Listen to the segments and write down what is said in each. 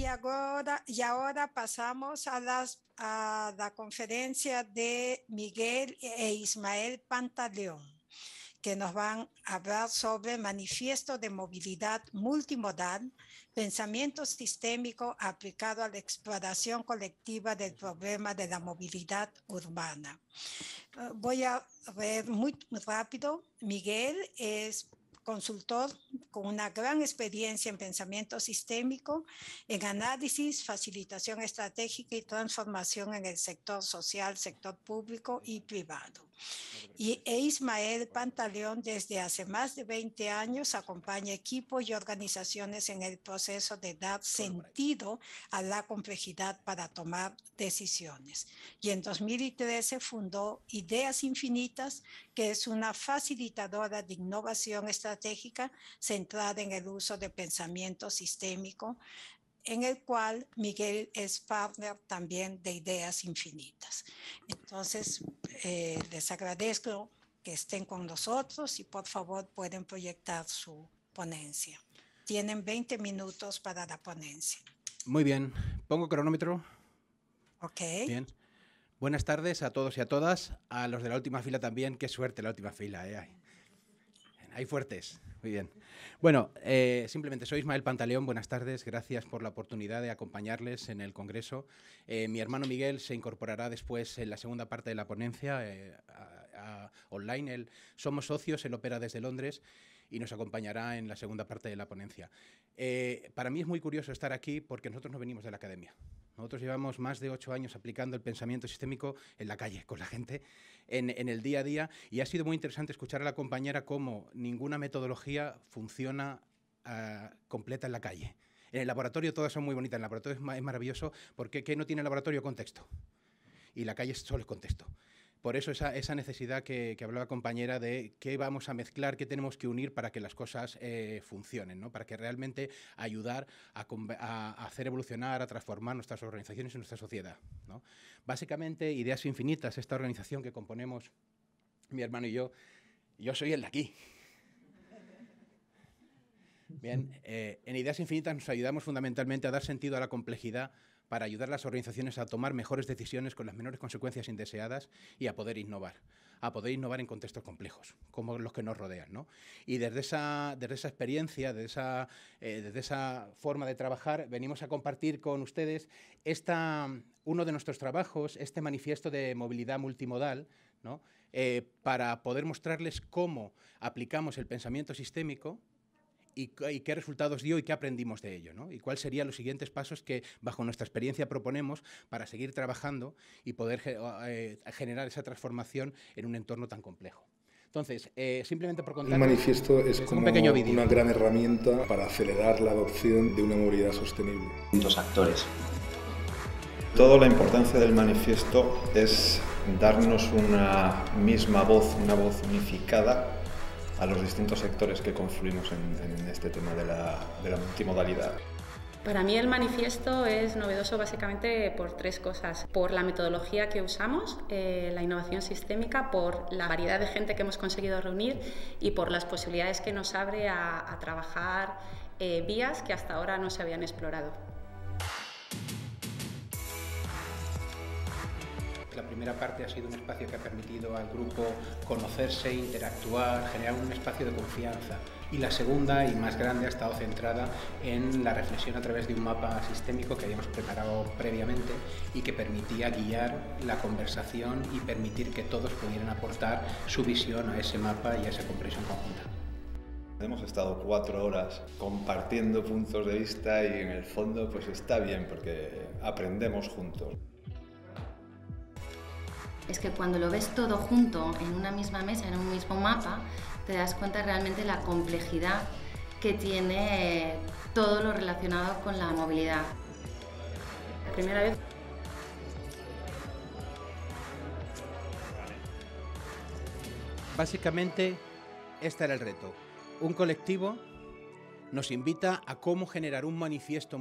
Y ahora pasamos a la conferencia de Miguel e Ismael Pantaleón, que nos van a hablar sobre Manifiesto de Movilidad Multimodal, pensamiento sistémico aplicado a la exploración colectiva del problema de la movilidad urbana. Voy a ver muy rápido. Miguel es consultor con una gran experiencia en pensamiento sistémico, en análisis, facilitación estratégica y transformación en el sector social, sector público y privado. Y Ismael Pantaleón desde hace más de 20 años acompaña equipos y organizaciones en el proceso de dar sentido a la complejidad para tomar decisiones. Y en 2013 fundó Ideas Infinitas, que es una facilitadora de innovación estratégica centrada en el uso de pensamiento sistémico, en el cual Miguel es partner también de Ideas Infinitas. Entonces, les agradezco que estén con nosotros y por favor pueden proyectar su ponencia. Tienen 20 minutos para la ponencia. Muy bien. ¿Pongo cronómetro? Ok. Bien. Buenas tardes a todos y a todas. A los de la última fila también. Qué suerte la última fila. Hay fuertes. Muy bien. Bueno, simplemente soy Ismael Pantaleón. Buenas tardes. Gracias por la oportunidad de acompañarles en el Congreso. Mi hermano Miguel se incorporará después en la segunda parte de la ponencia online. Somos socios, él opera desde Londres y nos acompañará en la segunda parte de la ponencia. Para mí es muy curioso estar aquí porque nosotros no venimos de la academia. Nosotros llevamos más de 8 años aplicando el pensamiento sistémico en la calle, con la gente, en el día a día, y ha sido muy interesante escuchar a la compañera cómo ninguna metodología funciona completa en la calle. En el laboratorio todas son muy bonitas, en el laboratorio es maravilloso, porque ¿qué no tiene el laboratorio? Contexto. Y la calle solo es contexto. Por eso esa necesidad que hablaba compañera de qué vamos a mezclar, qué tenemos que unir para que las cosas funcionen, ¿no? Para que realmente ayudar a hacer evolucionar, a transformar nuestras organizaciones y nuestra sociedad, ¿no? Básicamente, Ideas Infinitas, esta organización que componemos mi hermano y yo soy el de aquí. Bien, en Ideas Infinitas nos ayudamos fundamentalmente a dar sentido a la complejidad para ayudar a las organizaciones a tomar mejores decisiones con las menores consecuencias indeseadas y a poder innovar en contextos complejos, como los que nos rodean, ¿no? Y desde esa experiencia, desde esa forma de trabajar, venimos a compartir con ustedes uno de nuestros trabajos, este manifiesto de movilidad multimodal, ¿no? Para poder mostrarles cómo aplicamos el pensamiento sistémico y qué resultados dio y qué aprendimos de ello, ¿no? Y cuáles serían los siguientes pasos que, bajo nuestra experiencia, proponemos para seguir trabajando y poder generar esa transformación en un entorno tan complejo. Entonces, simplemente por contar... El manifiesto es como una gran herramienta para acelerar la adopción de una movilidad sostenible. Distintos actores. Toda la importancia del manifiesto es darnos una misma voz, una voz unificada a los distintos sectores que confluimos en este tema de la multimodalidad. Para mí el manifiesto es novedoso básicamente por 3 cosas. Por la metodología que usamos, la innovación sistémica, por la variedad de gente que hemos conseguido reunir y por las posibilidades que nos abre a trabajar vías que hasta ahora no se habían explorado. La primera parte ha sido un espacio que ha permitido al grupo conocerse, interactuar, generar un espacio de confianza. Y la segunda, y más grande, ha estado centrada en la reflexión a través de un mapa sistémico que habíamos preparado previamente y que permitía guiar la conversación y permitir que todos pudieran aportar su visión a ese mapa y a esa comprensión conjunta. Hemos estado 4 horas compartiendo puntos de vista y en el fondo pues está bien porque aprendemos juntos. Es que cuando lo ves todo junto en una misma mesa, en un mismo mapa, te das cuenta realmente la complejidad que tiene todo lo relacionado con la movilidad. La primera vez. Básicamente, este era el reto. Un colectivo nos invita a cómo generar un manifiesto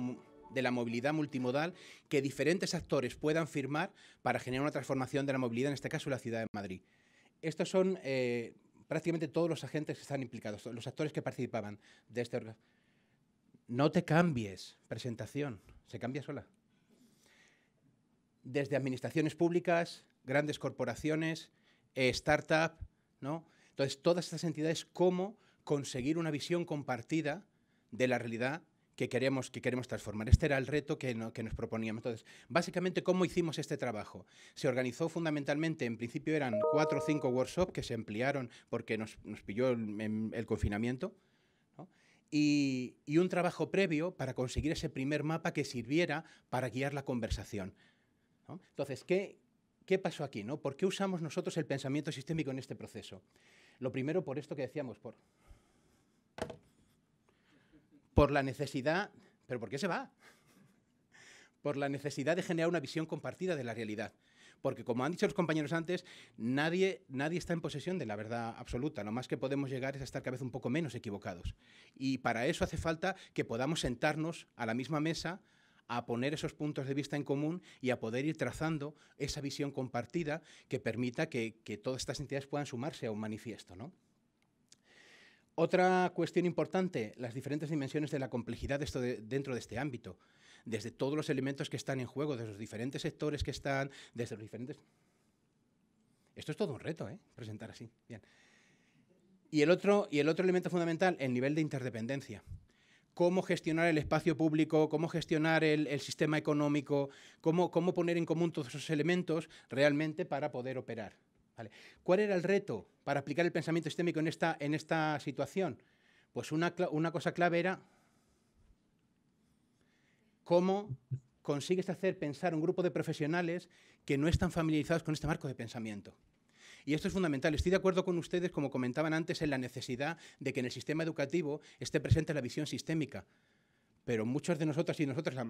de la movilidad multimodal que diferentes actores puedan firmar para generar una transformación de la movilidad, en este caso la ciudad de Madrid. Estos son prácticamente todos los agentes que están implicados, los actores que participaban de este órgano. No te cambies, presentación. se cambia sola. Desde administraciones públicas, grandes corporaciones, startup, ¿no? Entonces, todas estas entidades, cómo conseguir una visión compartida de la realidad que queremos transformar. Este era el reto que nos proponíamos. Entonces, básicamente, ¿cómo hicimos este trabajo? Se organizó fundamentalmente, en principio eran 4 o 5 workshops que se ampliaron porque nos pilló el confinamiento, ¿no? Y un trabajo previo para conseguir ese primer mapa que sirviera para guiar la conversación, ¿no? Entonces, ¿qué pasó aquí, ¿no? ¿Por qué usamos nosotros el pensamiento sistémico en este proceso? Lo primero, por esto que decíamos, por la necesidad... ¿Pero por qué se va? Por la necesidad de generar una visión compartida de la realidad. Porque, como han dicho los compañeros antes, nadie está en posesión de la verdad absoluta. Lo más que podemos llegar es a estar cada vez un poco menos equivocados. Y para eso hace falta que podamos sentarnos a la misma mesa a poner esos puntos de vista en común y a poder ir trazando esa visión compartida que permita que todas estas entidades puedan sumarse a un manifiesto, ¿no? Otra cuestión importante, las diferentes dimensiones de la complejidad dentro de este ámbito, desde todos los elementos que están en juego, desde los diferentes sectores que están, desde los diferentes... Esto es todo un reto, presentar así. Bien. Y el otro elemento fundamental, el nivel de interdependencia. Cómo gestionar el espacio público, cómo gestionar el sistema económico, cómo poner en común todos esos elementos realmente para poder operar. ¿Vale? ¿Cuál era el reto para aplicar el pensamiento sistémico en esta situación? Pues una cosa clave era cómo consigues hacer pensar a un grupo de profesionales que no están familiarizados con este marco de pensamiento. Y esto es fundamental. Estoy de acuerdo con ustedes, como comentaban antes, en la necesidad de que en el sistema educativo esté presente la visión sistémica. Pero muchos de nosotros y nosotras,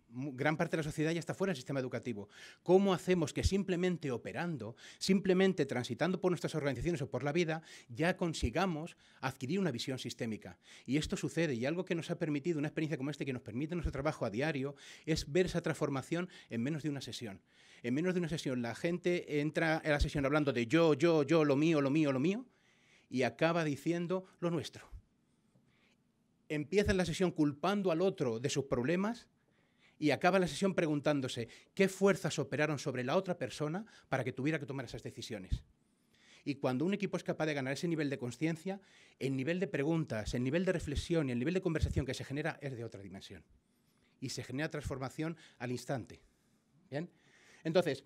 gran parte de la sociedad ya está fuera del sistema educativo. ¿Cómo hacemos que simplemente operando, simplemente transitando por nuestras organizaciones o por la vida, ya consigamos adquirir una visión sistémica? Y esto sucede, y algo que nos ha permitido, una experiencia como esta que nos permite nuestro trabajo a diario, es ver esa transformación en menos de una sesión. En menos de una sesión la gente entra a la sesión hablando de yo, lo mío, y acaba diciendo lo nuestro. Empieza la sesión culpando al otro de sus problemas y acaba la sesión preguntándose qué fuerzas operaron sobre la otra persona para que tuviera que tomar esas decisiones. Y cuando un equipo es capaz de ganar ese nivel de conciencia, el nivel de preguntas, el nivel de reflexión y el nivel de conversación que se genera es de otra dimensión. Y se genera transformación al instante. ¿Bien? Entonces,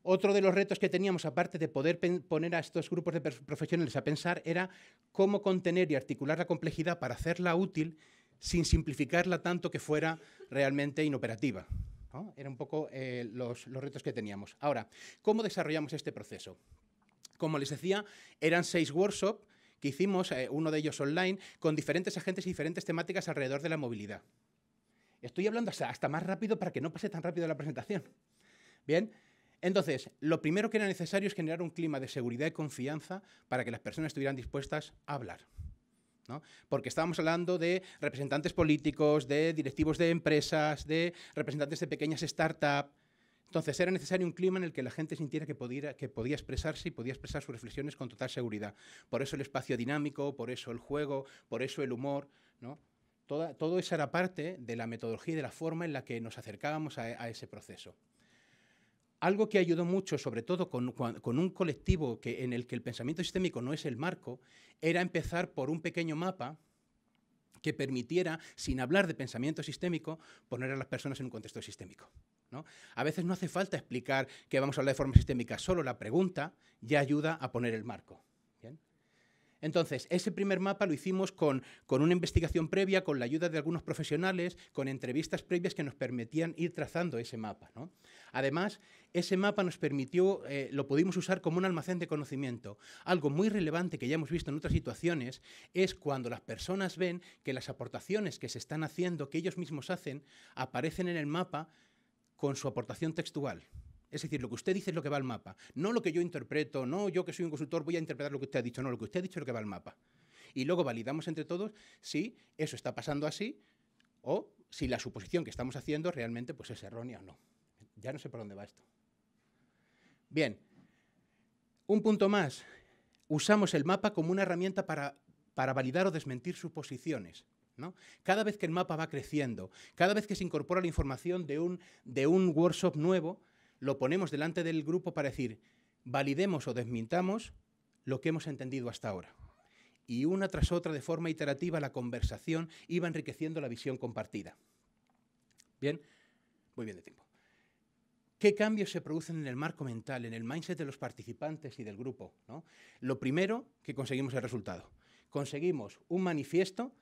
otro de los retos que teníamos, aparte de poder poner a estos grupos de profesionales a pensar, era cómo contener y articular la complejidad para hacerla útil sin simplificarla tanto que fuera realmente inoperativa, ¿no? Era un poco los retos que teníamos. Ahora, ¿cómo desarrollamos este proceso? Como les decía, eran 6 workshops que hicimos, uno de ellos online, con diferentes agentes y diferentes temáticas alrededor de la movilidad. Estoy hablando hasta más rápido para que no pase tan rápido la presentación. Bien. Entonces, lo primero que era necesario es generar un clima de seguridad y confianza para que las personas estuvieran dispuestas a hablar, ¿no? Porque estábamos hablando de representantes políticos, de directivos de empresas, de representantes de pequeñas startups. Entonces, era necesario un clima en el que la gente sintiera que podía expresarse y podía expresar sus reflexiones con total seguridad. Por eso el espacio dinámico, por eso el juego, por eso el humor, ¿no? Todo eso era parte de la metodología y de la forma en la que nos acercábamos a ese proceso. Algo que ayudó mucho, sobre todo con un colectivo en el que el pensamiento sistémico no es el marco, era empezar por un pequeño mapa que permitiera, sin hablar de pensamiento sistémico, poner a las personas en un contexto sistémico, ¿no? A veces no hace falta explicar que vamos a hablar de forma sistémica, solo la pregunta ya ayuda a poner el marco. ¿Bien? Entonces, ese primer mapa lo hicimos con una investigación previa, con la ayuda de algunos profesionales, con entrevistas previas que nos permitían ir trazando ese mapa, ¿no? Además, ese mapa nos permitió, lo pudimos usar como un almacén de conocimiento. Algo muy relevante que ya hemos visto en otras situaciones es cuando las personas ven que las aportaciones que se están haciendo, que ellos mismos hacen, aparecen en el mapa con su aportación textual. Es decir, lo que usted dice es lo que va al mapa. No lo que yo interpreto, no yo que soy un consultor voy a interpretar lo que usted ha dicho, no, lo que usted ha dicho es lo que va al mapa. Y luego validamos entre todos si eso está pasando así o si la suposición que estamos haciendo realmente pues, es errónea o no. Ya no sé por dónde va esto. Bien, un punto más. Usamos el mapa como una herramienta para validar o desmentir suposiciones. ¿no? Cada vez que el mapa va creciendo, cada vez que se incorpora la información de un workshop nuevo, lo ponemos delante del grupo para decir, validemos o desmintamos lo que hemos entendido hasta ahora. Y una tras otra, de forma iterativa, la conversación iba enriqueciendo la visión compartida. Bien, muy bien de tiempo. ¿Qué cambios se producen en el marco mental, en el mindset de los participantes y del grupo, ¿no? Lo primero, que conseguimos el resultado. Conseguimos un manifiesto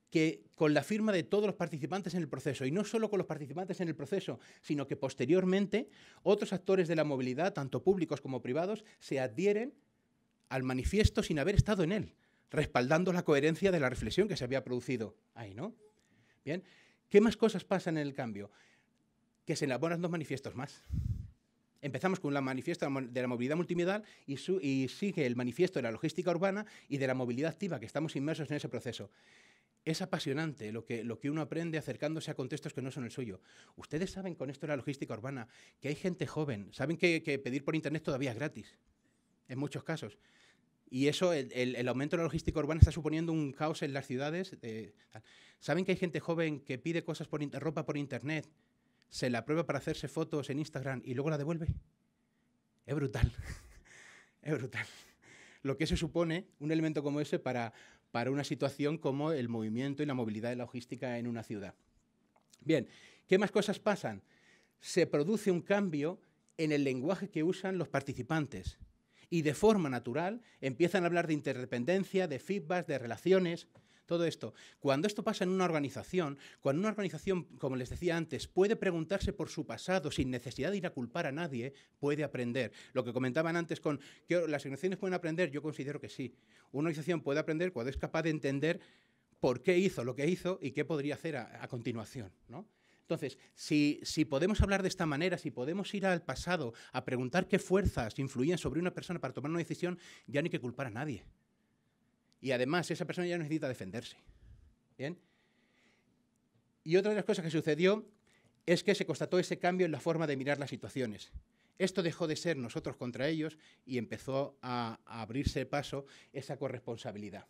que con la firma de todos los participantes en el proceso, y no solo con los participantes en el proceso, sino que posteriormente otros actores de la movilidad, tanto públicos como privados, se adhieren al manifiesto sin haber estado en él, respaldando la coherencia de la reflexión que se había producido ahí, ¿no? Bien, ¿qué más cosas pasan en el cambio? Que se elaboran 2 manifiestos más. Empezamos con la manifiesto de la movilidad multimodal y sigue el manifiesto de la logística urbana y de la movilidad activa, que estamos inmersos en ese proceso. Es apasionante lo que uno aprende acercándose a contextos que no son el suyo. Ustedes saben con esto de la logística urbana que hay gente joven, saben que pedir por internet todavía es gratis, en muchos casos. Y eso, el aumento de la logística urbana está suponiendo un caos en las ciudades. Saben que hay gente joven que pide cosas ropa por internet, se la prueba para hacerse fotos en Instagram y luego la devuelve. Es brutal, es brutal. Lo que se supone un elemento como ese para una situación como el movimiento y la movilidad de la logística en una ciudad. Bien, ¿qué más cosas pasan? Se produce un cambio en el lenguaje que usan los participantes y de forma natural empiezan a hablar de interdependencia, de feedback, de relaciones, todo esto. Cuando esto pasa en una organización, cuando una organización, como les decía antes, puede preguntarse por su pasado sin necesidad de ir a culpar a nadie, puede aprender. Lo que comentaban antes con que las organizaciones pueden aprender, yo considero que sí. Una organización puede aprender cuando es capaz de entender por qué hizo lo que hizo y qué podría hacer a continuación, ¿no? Entonces, si podemos hablar de esta manera, si podemos ir al pasado a preguntar qué fuerzas influían sobre una persona para tomar una decisión, ya no hay que culpar a nadie. Y además, esa persona ya no necesita defenderse. ¿Bien? Y otra de las cosas que sucedió es que se constató ese cambio en la forma de mirar las situaciones. Esto dejó de ser nosotros contra ellos y empezó a abrirse paso esa corresponsabilidad.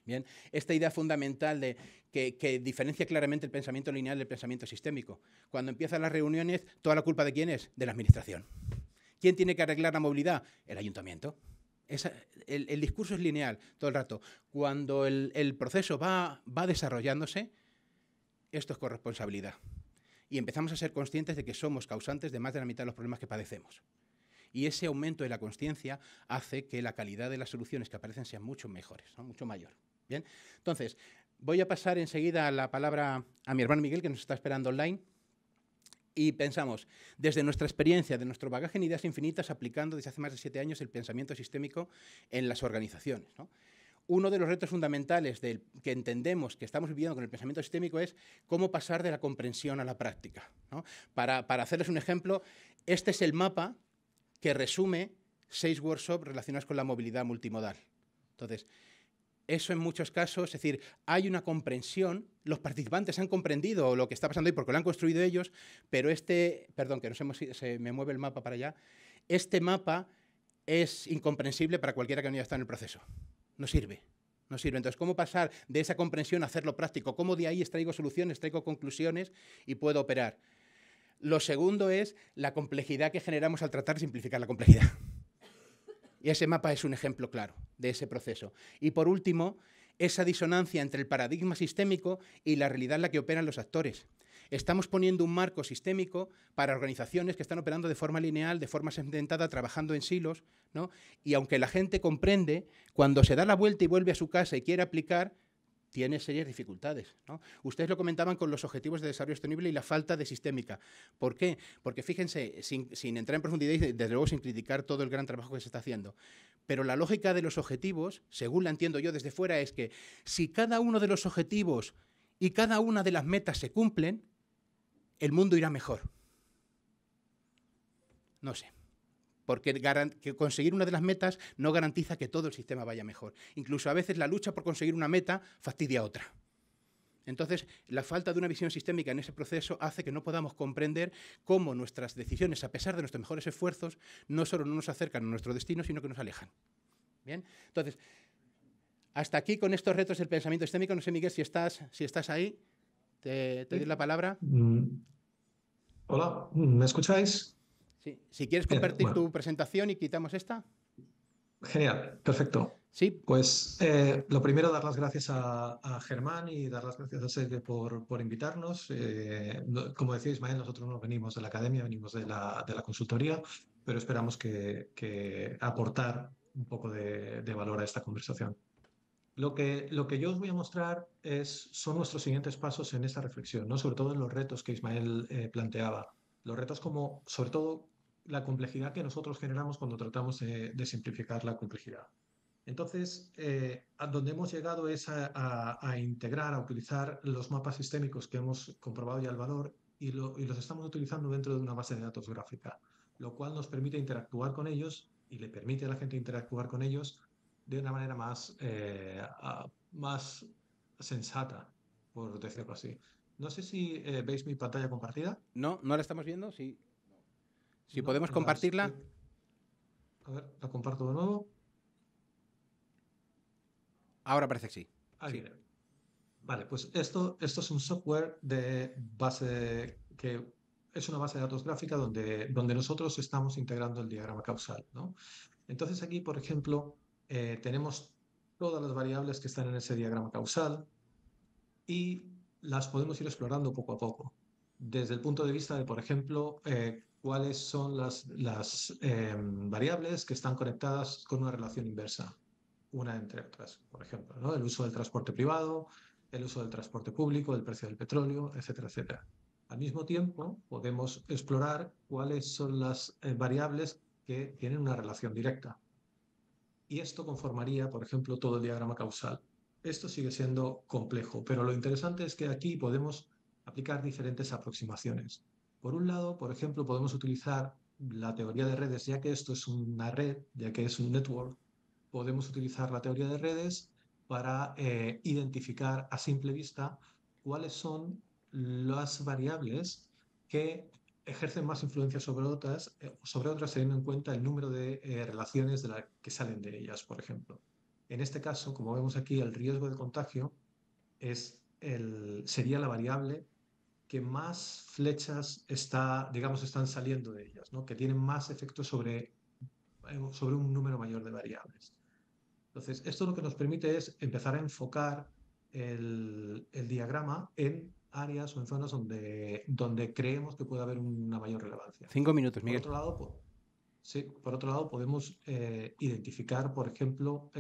Bien, esta idea fundamental de que diferencia claramente el pensamiento lineal del pensamiento sistémico. Cuando empiezan las reuniones, ¿toda la culpa de quién es? De la administración. ¿Quién tiene que arreglar la movilidad? El ayuntamiento. El discurso es lineal todo el rato. Cuando el proceso va desarrollándose, esto es corresponsabilidad. Y empezamos a ser conscientes de que somos causantes de más de la mitad de los problemas que padecemos. Y ese aumento de la consciencia hace que la calidad de las soluciones que aparecen sean mucho mejores, ¿no? Mucho mayor. Bien, entonces, voy a pasar enseguida la palabra a mi hermano Miguel, que nos está esperando online. Y pensamos, desde nuestra experiencia, de nuestro bagaje en ideas infinitas, aplicando desde hace más de 7 años el pensamiento sistémico en las organizaciones, ¿no? Uno de los retos fundamentales que entendemos que estamos viviendo con el pensamiento sistémico es cómo pasar de la comprensión a la práctica, ¿no? Para hacerles un ejemplo, este es el mapa que resume 6 workshops relacionados con la movilidad multimodal. Entonces, eso en muchos casos, es decir, hay una comprensión, los participantes han comprendido lo que está pasando ahí porque lo han construido ellos, pero perdón, que se me mueve el mapa para allá, este mapa es incomprensible para cualquiera que no haya estado en el proceso. No sirve. No sirve. Entonces, ¿cómo pasar de esa comprensión a hacerlo práctico? ¿Cómo de ahí extraigo soluciones, traigo conclusiones y puedo operar? Lo segundo es la complejidad que generamos al tratar de simplificar la complejidad. Y ese mapa es un ejemplo claro de ese proceso. Y por último, esa disonancia entre el paradigma sistémico y la realidad en la que operan los actores. Estamos poniendo un marco sistémico para organizaciones que están operando de forma lineal, de forma segmentada, trabajando en silos, ¿no? Y aunque la gente comprende, cuando se da la vuelta y vuelve a su casa y quiere aplicar, tiene serias dificultades, ¿no? Ustedes lo comentaban con los objetivos de desarrollo sostenible y la falta de sistémica. ¿Por qué? Porque fíjense, sin entrar en profundidad y desde luego sin criticar todo el gran trabajo que se está haciendo, pero la lógica de los objetivos, según la entiendo yo desde fuera, es que si cada uno de los objetivos y cada una de las metas se cumplen, el mundo irá mejor. No sé. Porque conseguir una de las metas no garantiza que todo el sistema vaya mejor. Incluso a veces la lucha por conseguir una meta fastidia a otra. Entonces, la falta de una visión sistémica en ese proceso hace que no podamos comprender cómo nuestras decisiones, a pesar de nuestros mejores esfuerzos, no solo no nos acercan a nuestro destino, sino que nos alejan. ¿Bien? Entonces, Hasta aquí con estos retos del pensamiento sistémico. No sé, Miguel, si estás ahí, te doy la palabra. Hola, ¿me escucháis? Sí. Si quieres Bien, compartir bueno. tu presentación y quitamos esta. Genial, perfecto. Sí. Pues lo primero, dar las gracias a Germán y dar las gracias a Sergio por invitarnos. Como decía Ismael, nosotros no venimos de la academia, venimos de la consultoría, pero esperamos que aportar un poco de valor a esta conversación. Lo que yo os voy a mostrar son nuestros siguientes pasos en esta reflexión, ¿no? Sobre todo en los retos que Ismael planteaba. Los retos como, sobre todo, la complejidad que nosotros generamos cuando tratamos de simplificar la complejidad. Entonces, a donde hemos llegado es a integrar, a utilizar los mapas sistémicos que hemos comprobado ya el valor y los estamos utilizando dentro de una base de datos gráfica, lo cual nos permite interactuar con ellos y le permite a la gente interactuar con ellos de una manera más sensata, por decirlo así. No sé si veis mi pantalla compartida. No, ¿no la estamos viendo? Sí. Si No, podemos compartirla. A ver, la comparto de nuevo. Ahora parece que sí. Sí. Vale, pues esto es un software de base que es una base de datos gráfica donde nosotros estamos integrando el diagrama causal, ¿no? Entonces aquí, por ejemplo, tenemos todas las variables que están en ese diagrama causal y las podemos ir explorando poco a poco. Desde el punto de vista de, por ejemplo, cuáles son las variables que están conectadas con una relación inversa, una entre otras, por ejemplo, ¿no? El uso del transporte privado, el uso del transporte público, el precio del petróleo, etcétera, etcétera. Al mismo tiempo, podemos explorar cuáles son las variables que tienen una relación directa. Y esto conformaría, por ejemplo, todo el diagrama causal. Esto sigue siendo complejo, pero lo interesante es que aquí podemos aplicar diferentes aproximaciones. Por un lado, por ejemplo, podemos utilizar la teoría de redes, ya que esto es una red, ya que es un network, podemos utilizar la teoría de redes para identificar a simple vista cuáles son las variables que ejercen más influencia sobre otras teniendo en cuenta el número de relaciones que salen de ellas, por ejemplo. En este caso, como vemos aquí, el riesgo de contagio sería la variable que más flechas están saliendo de ellas, ¿no? Que tienen más efecto sobre un número mayor de variables. Entonces, esto lo que nos permite es empezar a enfocar el diagrama en áreas o en zonas donde creemos que puede haber una mayor relevancia. 5 minutos, Miguel. Por otro lado, podemos identificar, por ejemplo,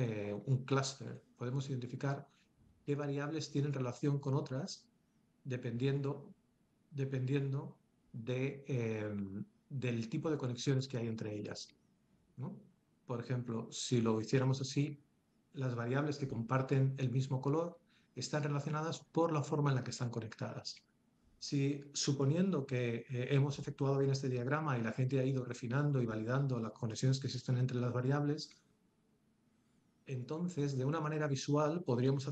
un clúster. Podemos identificar qué variables tienen relación con otras dependiendo del tipo de conexiones que hay entre ellas, ¿no? Por ejemplo, si lo hiciéramos así, las variables que comparten el mismo color están relacionadas por la forma en la que están conectadas. Suponiendo que hemos efectuado bien este diagrama y la gente ha ido refinando y validando las conexiones que existen entre las variables, entonces, de una manera visual, podríamos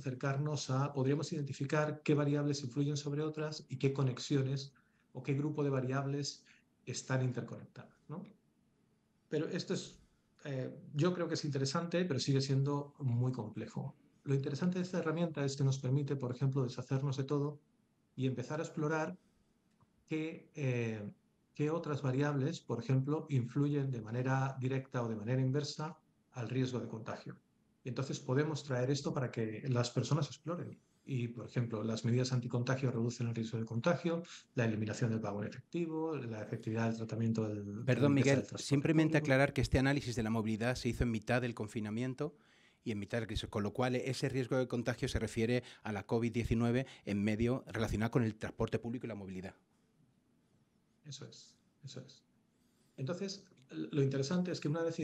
identificar qué variables influyen sobre otras y qué conexiones o qué grupo de variables están interconectadas, ¿no? Pero esto yo creo que es interesante, pero sigue siendo muy complejo. Lo interesante de esta herramienta es que nos permite, por ejemplo, deshacernos de todo y empezar a explorar qué otras variables, por ejemplo, influyen de manera directa o de manera inversa al riesgo de contagio. Y entonces podemos traer esto para que las personas exploren. Y, por ejemplo, las medidas anticontagio reducen el riesgo de contagio, la eliminación del pago en efectivo, la efectividad del tratamiento del... Perdón, Miguel, simplemente aclarar que este análisis de la movilidad se hizo en mitad del confinamiento y en mitad del crisis, con lo cual ese riesgo de contagio se refiere a la COVID-19 en medio relacionado con el transporte público y la movilidad. Eso es. Entonces, lo interesante es que una vez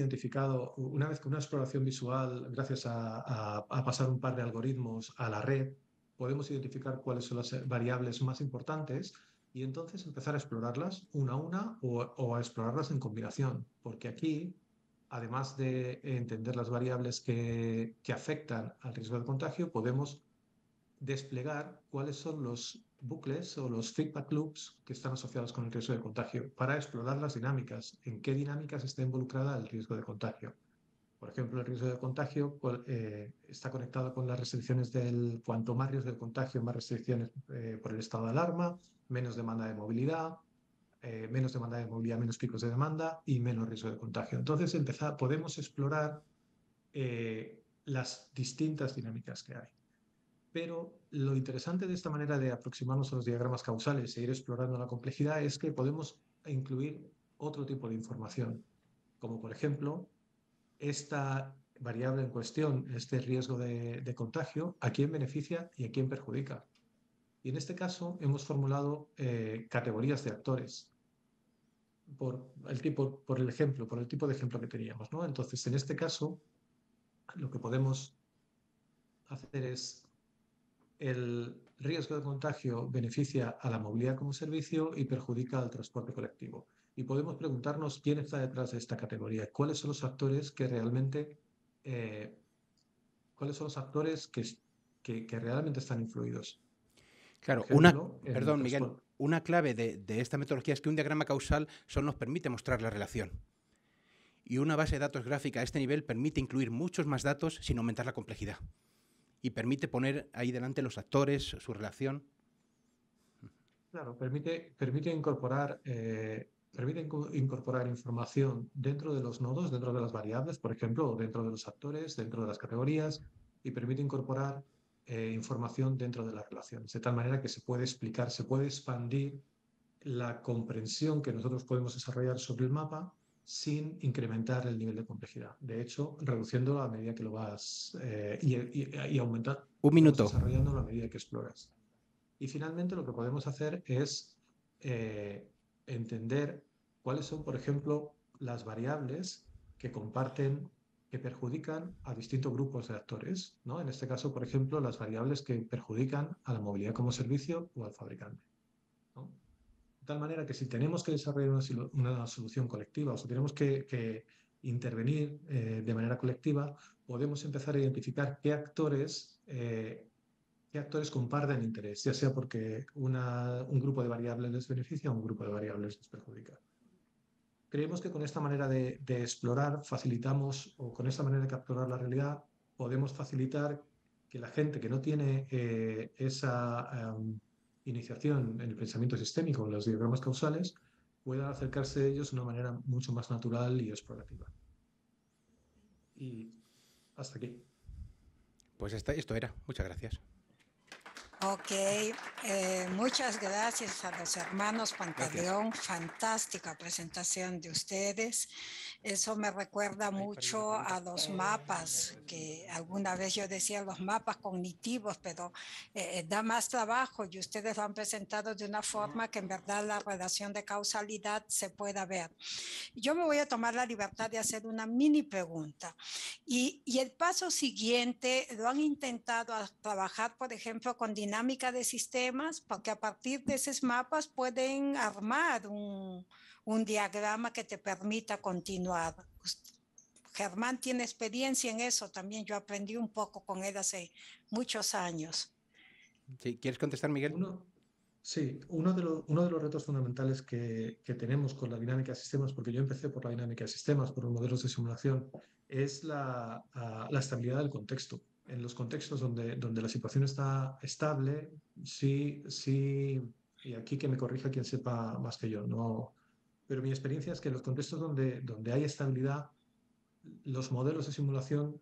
con una exploración visual, gracias a pasar un par de algoritmos a la red, podemos identificar cuáles son las variables más importantes y entonces empezar a explorarlas una a una o a explorarlas en combinación. Porque aquí, además de entender las variables que afectan al riesgo de contagio, podemos desplegar cuáles son los bucles o los feedback loops que están asociados con el riesgo de contagio para explorar las dinámicas, en qué dinámicas está involucrada el riesgo de contagio. Por ejemplo, el riesgo de contagio está conectado con las restricciones cuanto más riesgo de contagio, más restricciones por el estado de alarma, menos demanda de movilidad, menos picos de demanda y menos riesgo de contagio. Entonces podemos explorar las distintas dinámicas que hay. Pero lo interesante de esta manera de aproximarnos a los diagramas causales e ir explorando la complejidad es que podemos incluir otro tipo de información, como por ejemplo, esta variable en cuestión, este riesgo de contagio, a quién beneficia y a quién perjudica. Y en este caso hemos formulado categorías de actores por el tipo de ejemplo que teníamos, ¿no? Entonces, en este caso, lo que podemos hacer es el riesgo de contagio beneficia a la movilidad como servicio y perjudica al transporte colectivo. Y podemos preguntarnos quién está detrás de esta categoría, cuáles son los actores que realmente, que realmente están influidos. Claro, Ejemplo, perdón, Miguel, una clave de esta metodología es que un diagrama causal solo nos permite mostrar la relación. Y una base de datos gráfica a este nivel permite incluir muchos más datos sin aumentar la complejidad. Y permite poner ahí delante los actores, su relación. Claro, permite incorporar información dentro de los nodos, dentro de las variables, por ejemplo, dentro de los actores, dentro de las categorías, y permite incorporar información dentro de las relaciones, de tal manera que se puede explicar, se puede expandir la comprensión que nosotros podemos desarrollar sobre el mapa sin incrementar el nivel de complejidad. De hecho, reduciéndolo a medida que lo vas y aumentar, Un minuto. desarrollándolo a medida que exploras. Y finalmente lo que podemos hacer es entender cuáles son, por ejemplo, las variables que perjudican a distintos grupos de actores, ¿no? En este caso, por ejemplo, las variables que perjudican a la movilidad como servicio o al fabricante, ¿no? De tal manera que si tenemos que desarrollar una solución colectiva o si tenemos que intervenir de manera colectiva, podemos empezar a identificar qué actores comparten interés, ya sea porque un grupo de variables les beneficia o un grupo de variables les perjudica. Creemos que con esta manera de explorar facilitamos, o con esta manera de capturar la realidad, podemos facilitar que la gente que no tiene esa iniciación en el pensamiento sistémico, en los diagramas causales, pueda acercarse a ellos de una manera mucho más natural y explorativa. Y hasta aquí. Pues esto era. Muchas gracias. Ok, muchas gracias a los hermanos Pantaleón. Gracias. Fantástica presentación de ustedes. Eso me recuerda mucho a los mapas, que alguna vez yo decía los mapas cognitivos, pero da más trabajo y ustedes lo han presentado de una forma que en verdad la relación de causalidad se pueda ver. Yo me voy a tomar la libertad de hacer una mini pregunta. Y el paso siguiente, ¿lo han intentado trabajar, por ejemplo, con dinámica de sistemas? Porque a partir de esos mapas pueden armar un diagrama que te permita continuar. Germán tiene experiencia en eso también. Yo aprendí un poco con él hace muchos años. Sí, ¿quieres contestar, Miguel? Sí, uno de los retos fundamentales que tenemos con la dinámica de sistemas, porque yo empecé por la dinámica de sistemas, por los modelos de simulación, es la estabilidad del contexto. En los contextos donde la situación está estable, sí, y aquí que me corrija quien sepa más que yo, no, pero mi experiencia es que en los contextos donde hay estabilidad, los modelos de simulación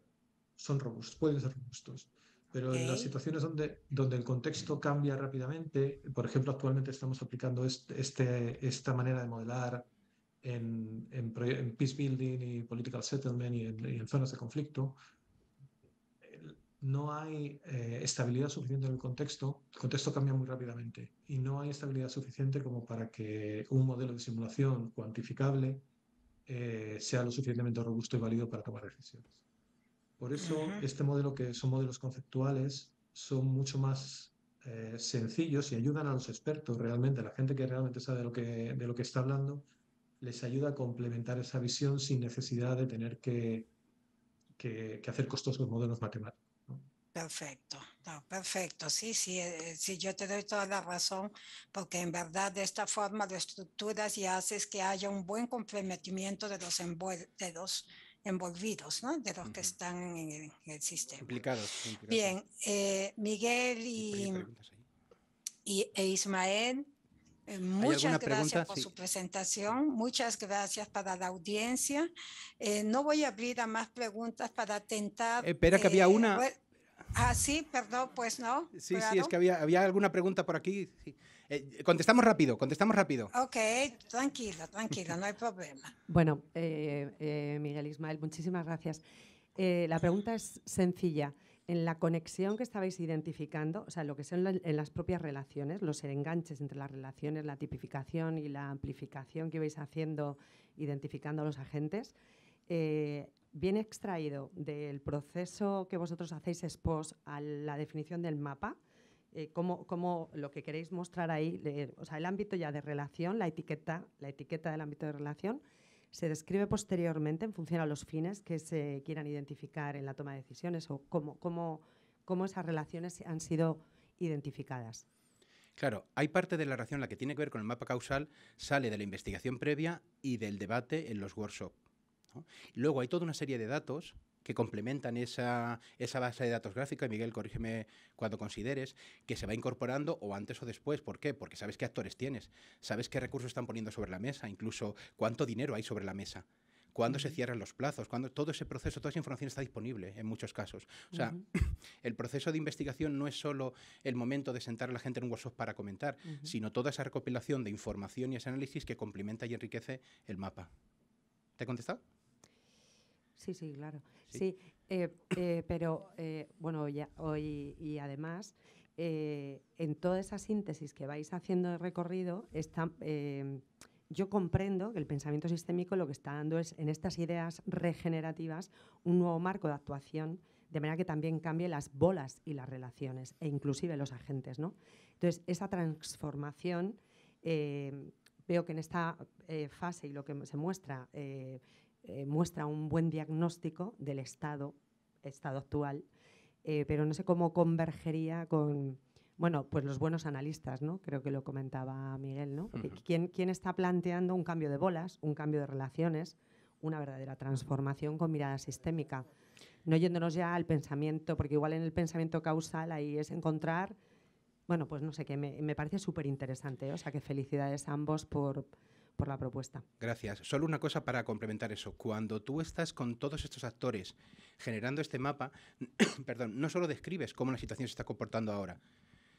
son robustos, pueden ser robustos. Pero en las situaciones donde el contexto cambia rápidamente, por ejemplo, actualmente estamos aplicando esta manera de modelar en peace building y political settlement y en zonas de conflicto, no hay estabilidad suficiente en el contexto cambia muy rápidamente y no hay estabilidad suficiente como para que un modelo de simulación cuantificable sea lo suficientemente robusto y válido para tomar decisiones. Por eso, este modelo, que son modelos conceptuales, son mucho más sencillos y ayudan a los expertos realmente, a la gente que realmente sabe de lo que está hablando, les ayuda a complementar esa visión sin necesidad de tener que hacer costosos modelos matemáticos, ¿no? Perfecto, no, perfecto. Sí, yo te doy toda la razón, porque en verdad de esta forma lo estructuras y haces que haya un buen complementamiento de los envolvidos, ¿no? De los que están en el sistema. Implicados. Bien, Miguel e Ismael, muchas gracias por su presentación, muchas gracias para la audiencia. No voy a abrir a más preguntas para tentar... espera, que había una... sí, perdón, pues no. Sí, claro. sí, es que había alguna pregunta por aquí. Sí. Contestamos rápido. Ok, tranquilo, no hay problema. Bueno, Miguel, Ismael, muchísimas gracias. La pregunta es sencilla. En la conexión que estabais identificando, o sea, lo que son en las propias relaciones, los enganches entre las relaciones, la tipificación y la amplificación que ibais haciendo, identificando a los agentes, viene extraído del proceso que vosotros hacéis expos a la definición del mapa, como lo que queréis mostrar ahí, o sea, el ámbito ya de relación, la etiqueta del ámbito de relación, se describe posteriormente en función a los fines que se quieran identificar en la toma de decisiones o cómo esas relaciones han sido identificadas. Claro, hay parte de la relación, la que tiene que ver con el mapa causal, sale de la investigación previa y del debate en los workshops, ¿no? Y luego hay toda una serie de datos que complementan esa base de datos gráfica, y Miguel, corrígeme cuando consideres, que se va incorporando o antes o después. ¿Por qué? Porque sabes qué actores tienes, sabes qué recursos están poniendo sobre la mesa, incluso cuánto dinero hay sobre la mesa, cuándo se cierran los plazos, cuándo todo ese proceso, toda esa información está disponible en muchos casos. O sea, el proceso de investigación no es solo el momento de sentar a la gente en un workshop para comentar, sino toda esa recopilación de información y ese análisis que complementa y enriquece el mapa. ¿Te he contestado? Sí, claro. Sí, pero bueno, hoy y además, en toda esa síntesis que vais haciendo de recorrido, yo comprendo que el pensamiento sistémico lo que está dando es, en estas ideas regenerativas, un nuevo marco de actuación, de manera que también cambie las bolas y las relaciones, e inclusive los agentes, ¿no? Entonces, esa transformación, veo que en esta fase y lo que se muestra... muestra un buen diagnóstico del estado actual, pero no sé cómo convergería con, bueno, pues los buenos analistas, ¿no? Creo que lo comentaba Miguel, ¿no? ¿Quién está planteando un cambio de bolas, un cambio de relaciones, una verdadera transformación con mirada sistémica? No yéndonos ya al pensamiento, porque igual en el pensamiento causal ahí es encontrar, bueno, pues no sé, que me parece súper interesante, ¿eh? O sea, que felicidades a ambos por la propuesta. Gracias. Solo una cosa para complementar eso. Cuando tú estás con todos estos actores generando este mapa, perdón, no solo describes cómo la situación se está comportando ahora,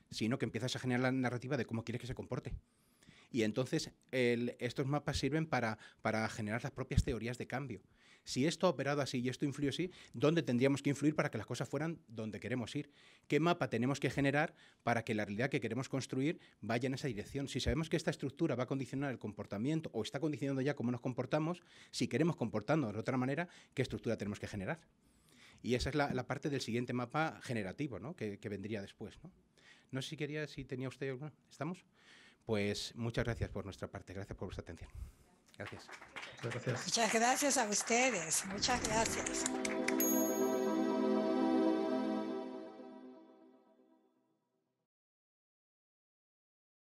sino que empiezas a generar la narrativa de cómo quieres que se comporte. Y entonces estos mapas sirven para generar las propias teorías de cambio. Si esto ha operado así y esto influye así, ¿dónde tendríamos que influir para que las cosas fueran donde queremos ir? ¿Qué mapa tenemos que generar para que la realidad que queremos construir vaya en esa dirección? Si sabemos que esta estructura va a condicionar el comportamiento o está condicionando ya cómo nos comportamos, si queremos comportarnos de otra manera, ¿qué estructura tenemos que generar? Y esa es la parte del siguiente mapa generativo, ¿no? que vendría después, ¿no? No sé si tenía usted alguna. ¿Estamos? Pues muchas gracias por nuestra parte. Gracias por vuestra atención. Gracias. Muchas gracias a ustedes. Muchas gracias.